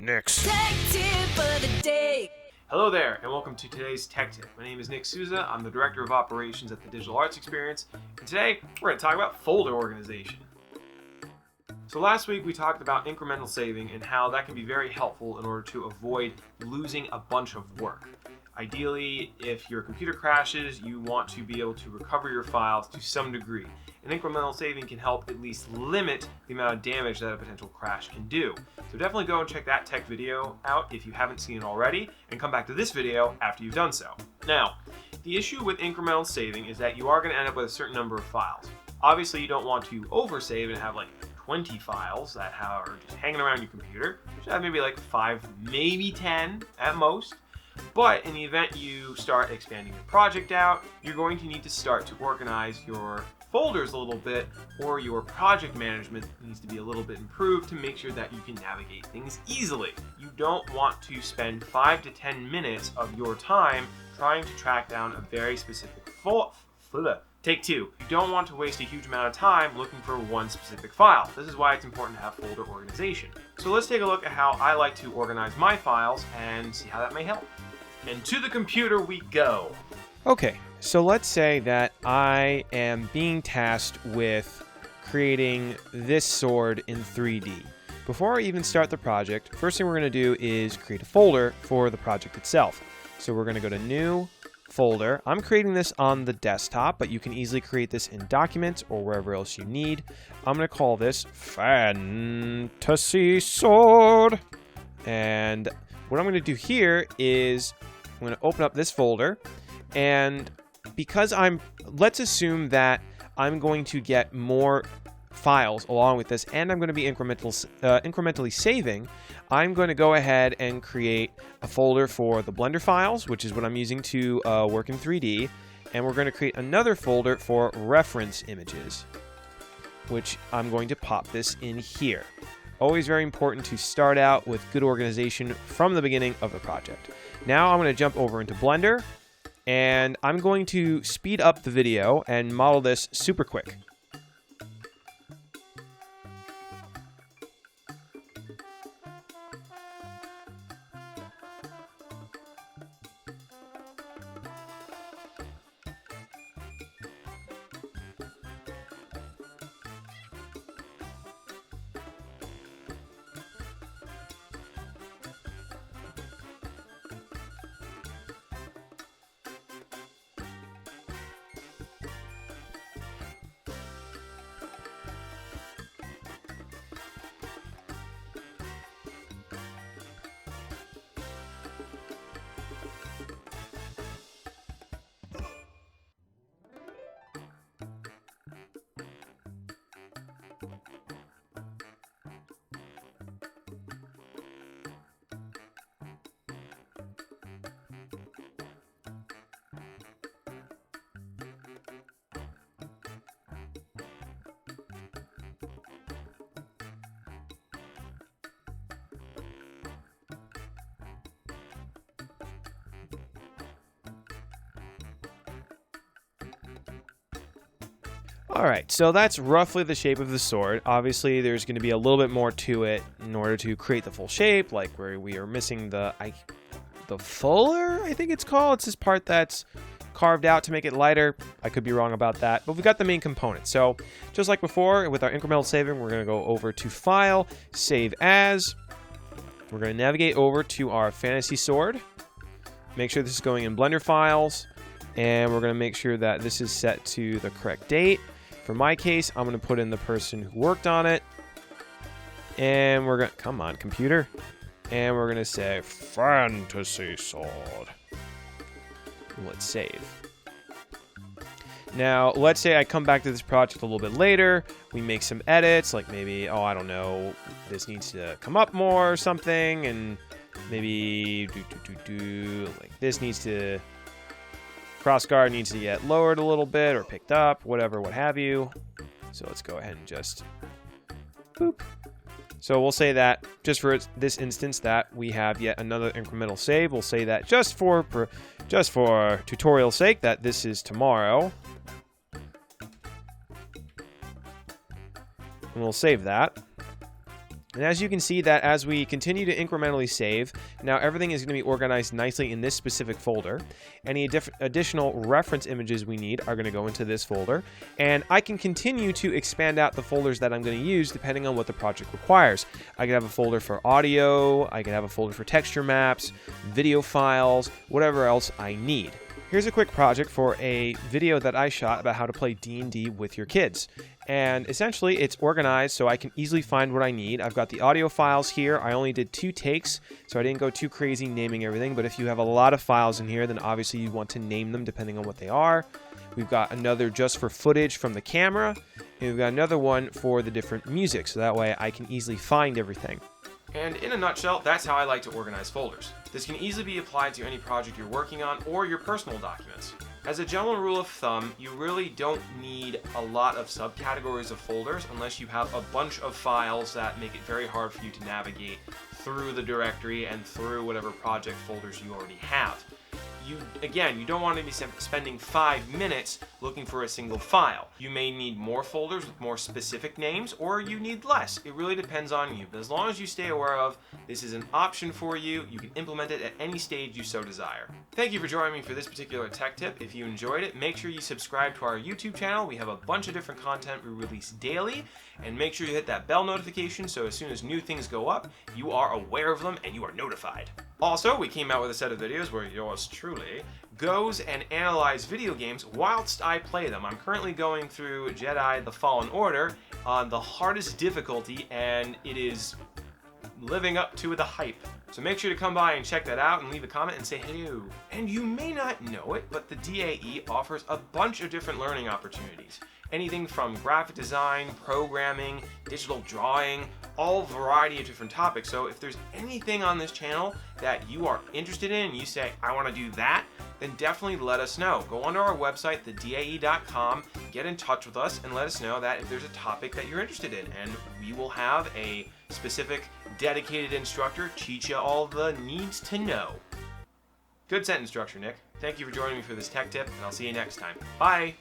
Nix. Tech tip of the day. Hello there, and welcome to today's Tech Tip. My name is Nick Souza. I'm the Director of Operations at the Digital Arts Experience, and today we're going to talk about folder organization. So last week we talked about incremental saving and how that can be very helpful in order to avoid losing a bunch of work. Ideally, if your computer crashes, you want to be able to recover your files to some degree. And incremental saving can help at least limit the amount of damage that a potential crash can do. So definitely go and check that tech video out if you haven't seen it already, and come back to this video after you've done so. Now, the issue with incremental saving is that you are going to end up with a certain number of files. Obviously, you don't want to oversave and have like 20 files that are just hanging around your computer. You should have maybe like 5, maybe 10 at most. But in the event you start expanding your project out, you're going to need to start to organize your folders a little bit, or your project management needs to be a little bit improved to make sure that you can navigate things easily. You don't want to spend 5 to 10 minutes of your time trying to track down a very specific folder. Take two. You don't want to waste a huge amount of time looking for one specific file. This is why it's important to have folder organization. So let's take a look at how I like to organize my files and see how that may help. And to the computer we go. Okay, so let's say that I am being tasked with creating this sword in 3D. Before I even start the project, first thing we're going to do is create a folder for the project itself. So we're going to go to New, Folder. I'm creating this on the desktop, but you can easily create this in Documents or wherever else you need. I'm going to call this Fantasy Sword. And what I'm going to do here is I'm going to open up this folder, and because let's assume that I'm going to get more files along with this, and I'm going to be incrementally saving, I'm going to go ahead and create a folder for the Blender files, which is what I'm using to work in 3D, and we're going to create another folder for reference images, which I'm going to pop this in here. Always very important to start out with good organization from the beginning of the project. Now I'm going to jump over into Blender, and I'm going to speed up the video and model this super quick. Alright, so that's roughly the shape of the sword. Obviously, there's going to be a little bit more to it in order to create the full shape, like where we are missing the fuller, I think it's called. It's this part that's carved out to make it lighter. I could be wrong about that, but we've got the main component. So, just like before, with our incremental saving, we're going to go over to File, Save As. We're going to navigate over to our Fantasy Sword. Make sure this is going in Blender files, and we're going to make sure that this is set to the correct date. For my case, I'm going to put in the person who worked on it. And we're going to... Come on, computer. And we're going to say Fantasy Sword. Let's save. Now, let's say I come back to this project a little bit later. We make some edits, like maybe, I don't know, this needs to come up more or something. And maybe like this needs to... Crossguard needs to get lowered a little bit or picked up, whatever, what have you. So let's go ahead and just boop. So we'll say that just for this instance that we have yet another incremental save. We'll say that just for tutorial sake that this is tomorrow. And we'll save that. And as you can see that as we continue to incrementally save, now everything is going to be organized nicely in this specific folder. Any additional reference images we need are going to go into this folder. And I can continue to expand out the folders that I'm going to use depending on what the project requires. I could have a folder for audio, I could have a folder for texture maps, video files, whatever else I need. Here's a quick project for a video that I shot about how to play D&D with your kids. And essentially, it's organized so I can easily find what I need. I've got the audio files here. I only did 2 takes, so I didn't go too crazy naming everything. But if you have a lot of files in here, then obviously you want to name them depending on what they are. We've got another just for footage from the camera. And we've got another one for the different music, so that way I can easily find everything. And in a nutshell, that's how I like to organize folders. This can easily be applied to any project you're working on or your personal documents. As a general rule of thumb, you really don't need a lot of subcategories of folders unless you have a bunch of files that make it very hard for you to navigate through the directory and through whatever project folders you already have. You don't want to be spending 5 minutes looking for a single file. You may need more folders with more specific names, or you need less. It really depends on you. But as long as you stay aware of this is an option for you, you can implement it at any stage you so desire. Thank you for joining me for this particular tech tip. If you enjoyed it, make sure you subscribe to our YouTube channel. We have a bunch of different content we release daily, and make sure you hit that bell notification so as soon as new things go up, you are aware of them and you are notified. Also, we came out with a set of videos where yours truly goes and analyzes video games whilst I play them. I'm currently going through Jedi: The Fallen Order on the hardest difficulty, and it is living up to the hype. So make sure to come by and check that out and leave a comment and say hello. And you may not know it, but the DAE offers a bunch of different learning opportunities. Anything from graphic design, programming, digital drawing, all variety of different topics. So if there's anything on this channel that you are interested in and you say, I want to do that, then definitely let us know. Go onto our website, thedae.com, get in touch with us and let us know that if there's a topic that you're interested in, and we will have a specific dedicated instructor teach you all the needs to know. Good sentence structure, Nick. Thank you for joining me for this tech tip, and I'll see you next time. Bye!